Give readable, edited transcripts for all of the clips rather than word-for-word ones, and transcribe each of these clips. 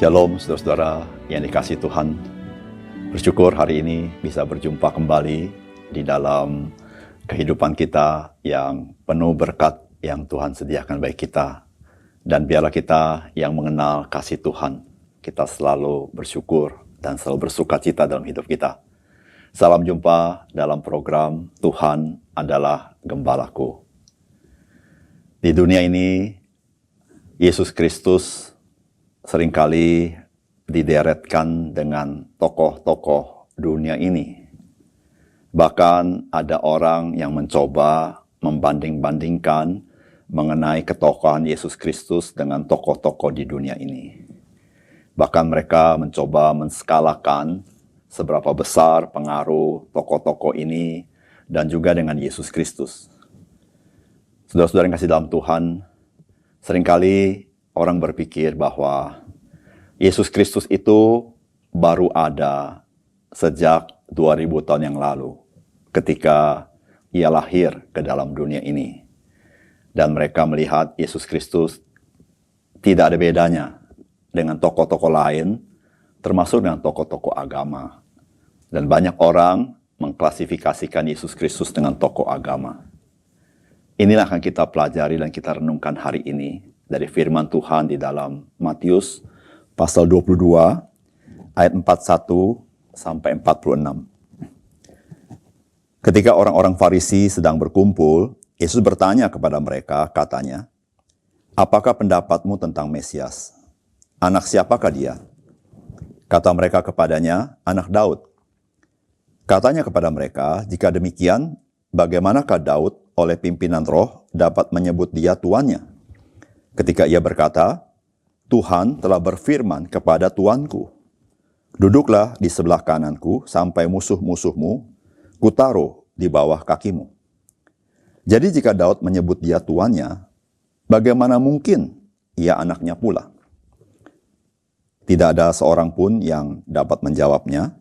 Shalom saudara-saudara yang dikasihi Tuhan. Bersyukur hari ini bisa berjumpa kembali di dalam kehidupan kita yang penuh berkat yang Tuhan sediakan bagi kita. Dan biarlah kita yang mengenal kasih Tuhan, kita selalu bersyukur dan selalu bersukacita dalam hidup kita. Salam jumpa dalam program Tuhan adalah Gembalaku. Di dunia ini, Yesus Kristus seringkali dideretkan dengan tokoh-tokoh dunia ini. Bahkan ada orang yang mencoba membanding-bandingkan mengenai ketokohan Yesus Kristus dengan tokoh-tokoh di dunia ini. Bahkan mereka mencoba menskalakan seberapa besar pengaruh tokoh-tokoh ini dan juga dengan Yesus Kristus. Saudara-saudara yang kasih dalam Tuhan, seringkali orang berpikir bahwa Yesus Kristus itu baru ada sejak 2000 tahun yang lalu ketika ia lahir ke dalam dunia ini. Dan mereka melihat Yesus Kristus tidak ada bedanya dengan tokoh-tokoh lain, termasuk dengan tokoh-tokoh agama. Dan banyak orang mengklasifikasikan Yesus Kristus dengan tokoh agama. Inilah yang kita pelajari dan kita renungkan hari ini dari firman Tuhan di dalam Matius pasal 22 ayat 41 sampai 46. Ketika orang-orang Farisi sedang berkumpul, Yesus bertanya kepada mereka, katanya, "Apakah pendapatmu tentang Mesias? Anak siapakah dia?" Kata mereka kepadanya, "Anak Daud." Katanya kepada mereka, "Jika demikian, bagaimanakah Daud oleh pimpinan roh dapat menyebut dia tuannya? Ketika ia berkata, Tuhan telah berfirman kepada Tuanku, duduklah di sebelah kananku sampai musuh-musuhmu kutaruh di bawah kakimu." Jadi jika Daud menyebut dia tuannya, bagaimana mungkin ia anaknya pula? Tidak ada seorang pun yang dapat menjawabnya,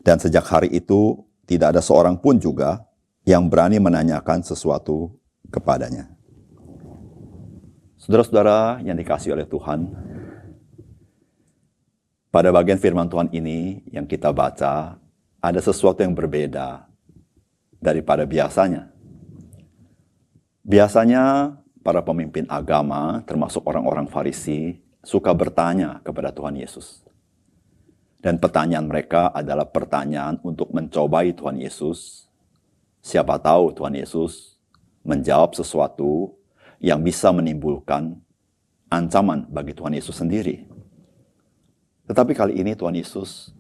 dan sejak hari itu tidak ada seorang pun juga yang berani menanyakan sesuatu kepadanya. Saudara-saudara yang dikasihi oleh Tuhan, pada bagian firman Tuhan ini yang kita baca, ada sesuatu yang berbeda daripada biasanya. Biasanya para pemimpin agama, termasuk orang-orang Farisi, suka bertanya kepada Tuhan Yesus. Dan pertanyaan mereka adalah pertanyaan untuk mencobai Tuhan Yesus. Siapa tahu Tuhan Yesus menjawab sesuatu yang bisa menimbulkan ancaman bagi Tuhan Yesus sendiri. Tetapi kali ini Tuhan Yesus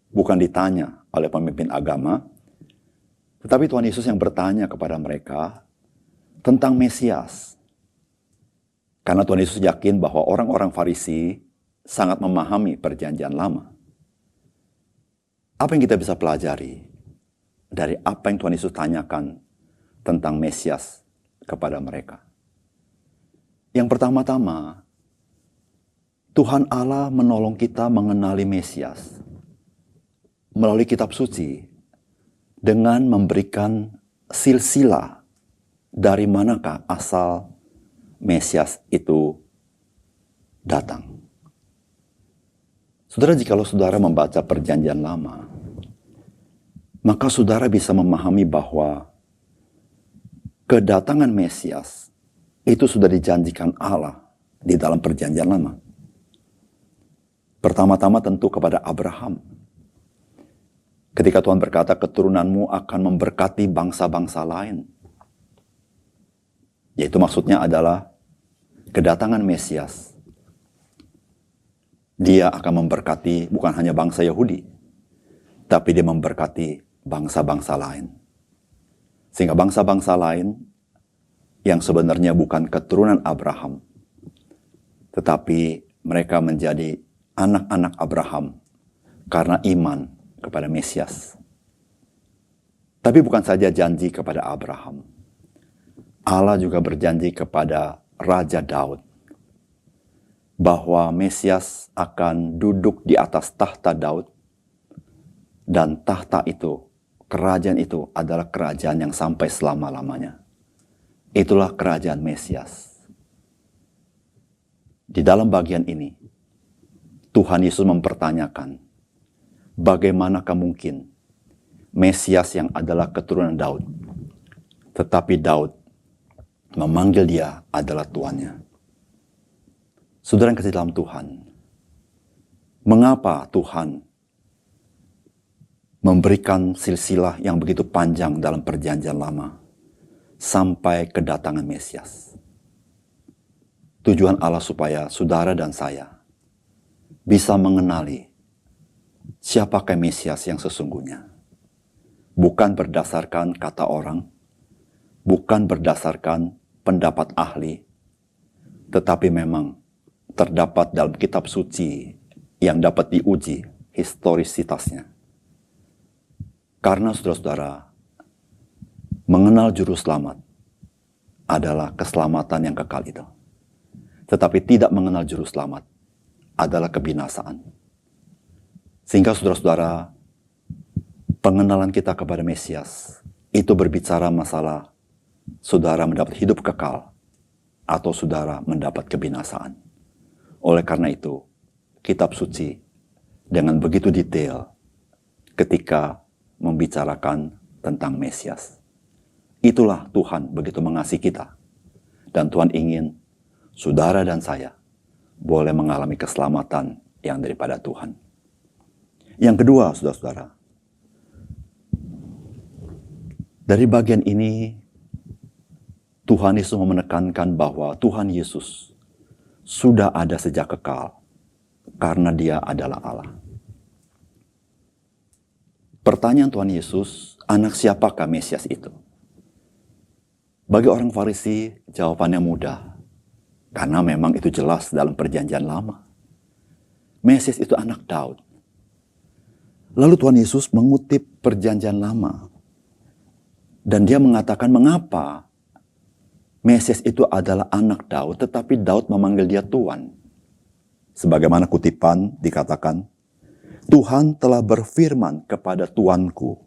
bukan ditanya oleh pemimpin agama, tetapi Tuhan Yesus yang bertanya kepada mereka tentang Mesias. Karena Tuhan Yesus yakin bahwa orang-orang Farisi sangat memahami perjanjian lama. Apa yang kita bisa pelajari dari apa yang Tuhan Yesus tanyakan tentang Mesias kepada mereka? Yang pertama-tama, Tuhan Allah menolong kita mengenali Mesias melalui kitab suci dengan memberikan silsilah dari manakah asal Mesias itu datang. Saudara, jikalau saudara membaca perjanjian lama, maka saudara bisa memahami bahwa kedatangan Mesias itu sudah dijanjikan Allah di dalam perjanjian lama. Pertama-tama tentu kepada Abraham. Ketika Tuhan berkata, keturunanmu akan memberkati bangsa-bangsa lain. Yaitu maksudnya adalah kedatangan Mesias. Dia akan memberkati bukan hanya bangsa Yahudi, tapi dia memberkati bangsa-bangsa lain. Sehingga bangsa-bangsa lain yang sebenarnya bukan keturunan Abraham, tetapi mereka menjadi anak-anak Abraham karena iman kepada Mesias. Tapi bukan saja janji kepada Abraham, Allah juga berjanji kepada Raja Daud bahwa Mesias akan duduk di atas tahta Daud, dan tahta itu, kerajaan itu adalah kerajaan yang sampai selama-lamanya. Itulah kerajaan Mesias. Di dalam bagian ini, Tuhan Yesus mempertanyakan, bagaimanakah mungkin Mesias yang adalah keturunan Daud, tetapi Daud memanggil dia adalah Tuannya. Saudara yang kasih dalam Tuhan, mengapa Tuhan memberikan silsilah yang begitu panjang dalam perjanjian lama sampai kedatangan Mesias? Tujuan Allah supaya saudara dan saya bisa mengenali siapakah Mesias yang sesungguhnya. Bukan berdasarkan kata orang, bukan berdasarkan pendapat ahli, tetapi memang terdapat dalam kitab suci yang dapat diuji historisitasnya. Karena saudara-saudara, mengenal juru selamat adalah keselamatan yang kekal itu. Tetapi tidak mengenal juru selamat adalah kebinasaan. Sehingga saudara-saudara, pengenalan kita kepada Mesias itu berbicara masalah saudara mendapat hidup kekal atau saudara mendapat kebinasaan. Oleh karena itu, kitab suci dengan begitu detail ketika membicarakan tentang Mesias. Itulah Tuhan begitu mengasihi kita. Dan Tuhan ingin saudara dan saya boleh mengalami keselamatan yang daripada Tuhan. Yang kedua, saudara-saudara, dari bagian ini Tuhan Yesus menekankan bahwa Tuhan Yesus sudah ada sejak kekal karena Dia adalah Allah. Pertanyaan Tuhan Yesus, anak siapakah Mesias itu? Bagi orang Farisi, jawabannya mudah. Karena memang itu jelas dalam perjanjian lama. Mesias itu anak Daud. Lalu Tuhan Yesus mengutip perjanjian lama. Dan dia mengatakan mengapa Mesias itu adalah anak Daud, tetapi Daud memanggil dia Tuan. Sebagaimana kutipan dikatakan, Tuhan telah berfirman kepada Tuanku,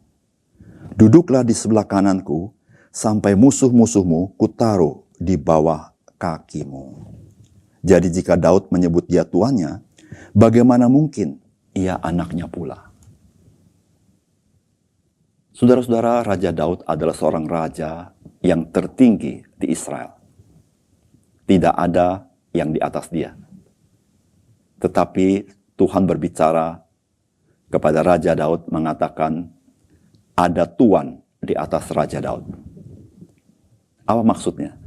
duduklah di sebelah kananku, sampai musuh-musuhmu kutaruh di bawah kakimu. Jadi jika Daud menyebut dia tuannya, bagaimana mungkin ia anaknya pula? Saudara-saudara, Raja Daud adalah seorang raja yang tertinggi di Israel. Tidak ada yang di atas dia. Tetapi Tuhan berbicara kepada Raja Daud mengatakan, ada tuan di atas Raja Daud. Apa maksudnya?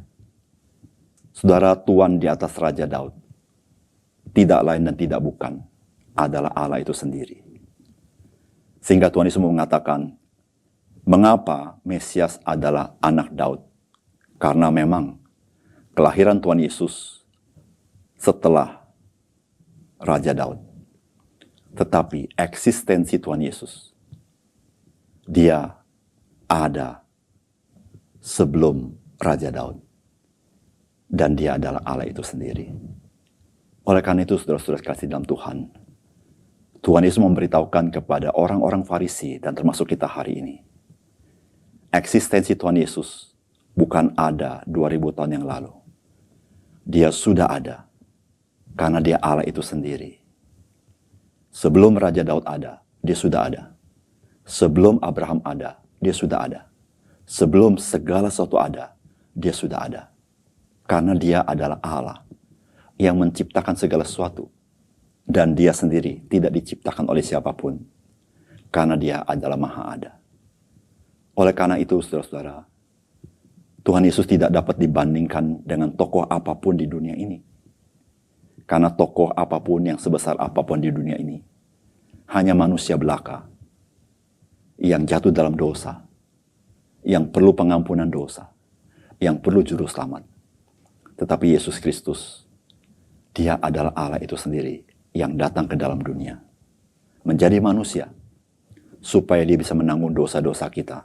Saudara, tuan di atas Raja Daud tidak lain dan tidak bukan adalah Allah itu sendiri. Sehingga Tuhan Yesus mengatakan, mengapa Mesias adalah anak Daud? Karena memang kelahiran Tuhan Yesus setelah Raja Daud. Tetapi eksistensi Tuhan Yesus, Dia ada sebelum Raja Daud. Dan Dia adalah Allah itu sendiri. Oleh karena itu, saudara-saudara kasih dalam Tuhan, Tuhan Yesus memberitahukan kepada orang-orang Farisi dan termasuk kita hari ini, eksistensi Tuhan Yesus bukan ada 2000 tahun yang lalu. Dia sudah ada karena Dia Allah itu sendiri. Sebelum Raja Daud ada, Dia sudah ada. Sebelum Abraham ada, Dia sudah ada. Sebelum segala sesuatu ada, Dia sudah ada. Karena Dia adalah Allah yang menciptakan segala sesuatu. Dan Dia sendiri tidak diciptakan oleh siapapun. Karena Dia adalah Maha Ada. Oleh karena itu, saudara-saudara, Tuhan Yesus tidak dapat dibandingkan dengan tokoh apapun di dunia ini. Karena tokoh apapun yang sebesar apapun di dunia ini, hanya manusia belaka yang jatuh dalam dosa, yang perlu pengampunan dosa, yang perlu juru selamat. Tetapi Yesus Kristus, Dia adalah Allah itu sendiri yang datang ke dalam dunia, menjadi manusia, supaya Dia bisa menanggung dosa-dosa kita,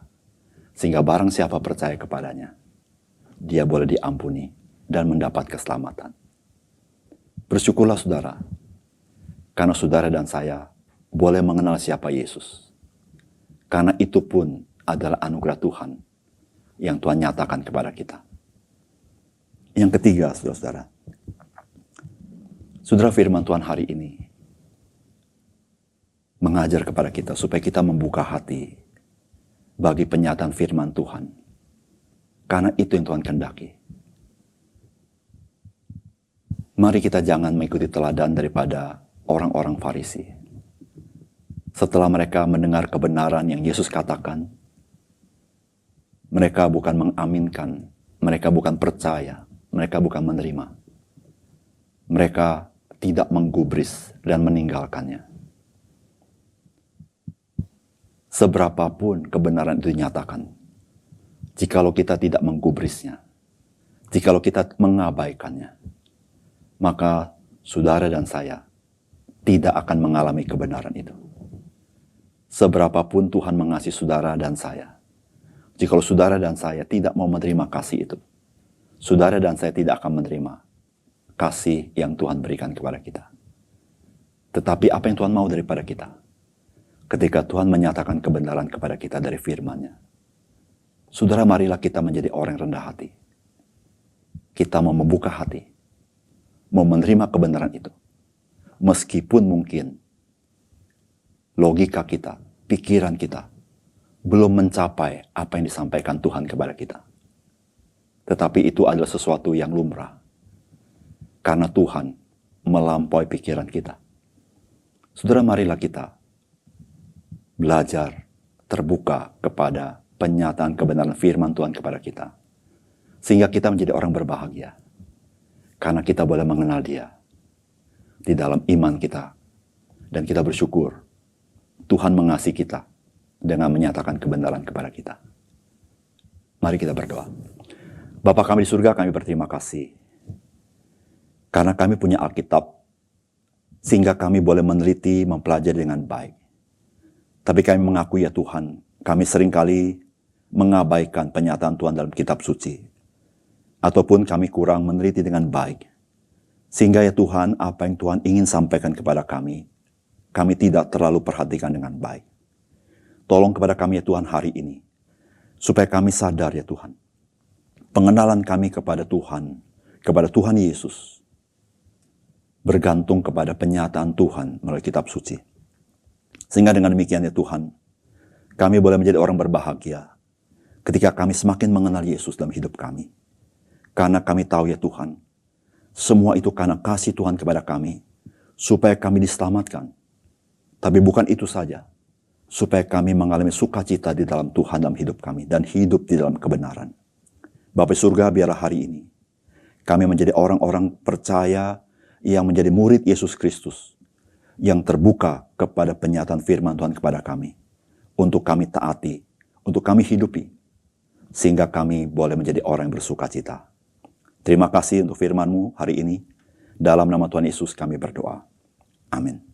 sehingga barang siapa percaya kepadanya, dia boleh diampuni dan mendapat keselamatan. Bersyukurlah saudara, karena saudara dan saya boleh mengenal siapa Yesus. Karena itu pun adalah anugerah Tuhan yang Tuhan nyatakan kepada kita. Yang ketiga, saudara-saudara, saudara, firman Tuhan hari ini mengajar kepada kita supaya kita membuka hati bagi penyataan firman Tuhan. Karena itu yang Tuhan kehendaki. Mari kita jangan mengikuti teladan daripada orang-orang Farisi. Setelah mereka mendengar kebenaran yang Yesus katakan, mereka bukan mengaminkan, mereka bukan percaya, mereka bukan menerima. Mereka tidak menggubris dan meninggalkannya. Seberapapun kebenaran itu dinyatakan, jikalau kita tidak menggubrisnya, jikalau kita mengabaikannya, maka saudara dan saya tidak akan mengalami kebenaran itu. Seberapapun Tuhan mengasihi saudara dan saya, jikalau saudara dan saya tidak mau menerima kasih itu, saudara dan saya tidak akan menerima kasih yang Tuhan berikan kepada kita. Tetapi apa yang Tuhan mau daripada kita? Ketika Tuhan menyatakan kebenaran kepada kita dari firman-Nya, saudara, marilah kita menjadi orang rendah hati. Kita mau membuka hati, mau menerima kebenaran itu. Meskipun mungkin logika kita, pikiran kita belum mencapai apa yang disampaikan Tuhan kepada kita. Tetapi itu adalah sesuatu yang lumrah. Karena Tuhan melampaui pikiran kita. Saudara, marilah kita belajar terbuka kepada penyataan kebenaran firman Tuhan kepada kita. Sehingga kita menjadi orang berbahagia. Karena kita boleh mengenal Dia di dalam iman kita. Dan kita bersyukur Tuhan mengasihi kita dengan menyatakan kebenaran kepada kita. Mari kita berdoa. Bapa kami di surga, kami berterima kasih. Karena kami punya Alkitab, sehingga kami boleh meneliti, mempelajari dengan baik. Tapi kami mengakui ya Tuhan, kami seringkali mengabaikan penyataan Tuhan dalam kitab suci. Ataupun kami kurang meneliti dengan baik. Sehingga ya Tuhan, apa yang Tuhan ingin sampaikan kepada kami tidak terlalu perhatikan dengan baik. Tolong kepada kami ya Tuhan hari ini, supaya kami sadar ya Tuhan, pengenalan kami kepada Tuhan Yesus, bergantung kepada penyataan Tuhan melalui kitab suci. Sehingga dengan demikian ya Tuhan, kami boleh menjadi orang berbahagia ketika kami semakin mengenal Yesus dalam hidup kami. Karena kami tahu ya Tuhan, semua itu karena kasih Tuhan kepada kami, supaya kami diselamatkan. Tapi bukan itu saja, supaya kami mengalami sukacita di dalam Tuhan dalam hidup kami, dan hidup di dalam kebenaran. Bapa surga, biarlah hari ini kami menjadi orang-orang percaya yang menjadi murid Yesus Kristus, yang terbuka kepada penyataan firman Tuhan kepada kami, untuk kami taati, untuk kami hidupi, sehingga kami boleh menjadi orang yang bersukacita. Terima kasih untuk firman-Mu hari ini. Dalam nama Tuhan Yesus kami berdoa. Amin.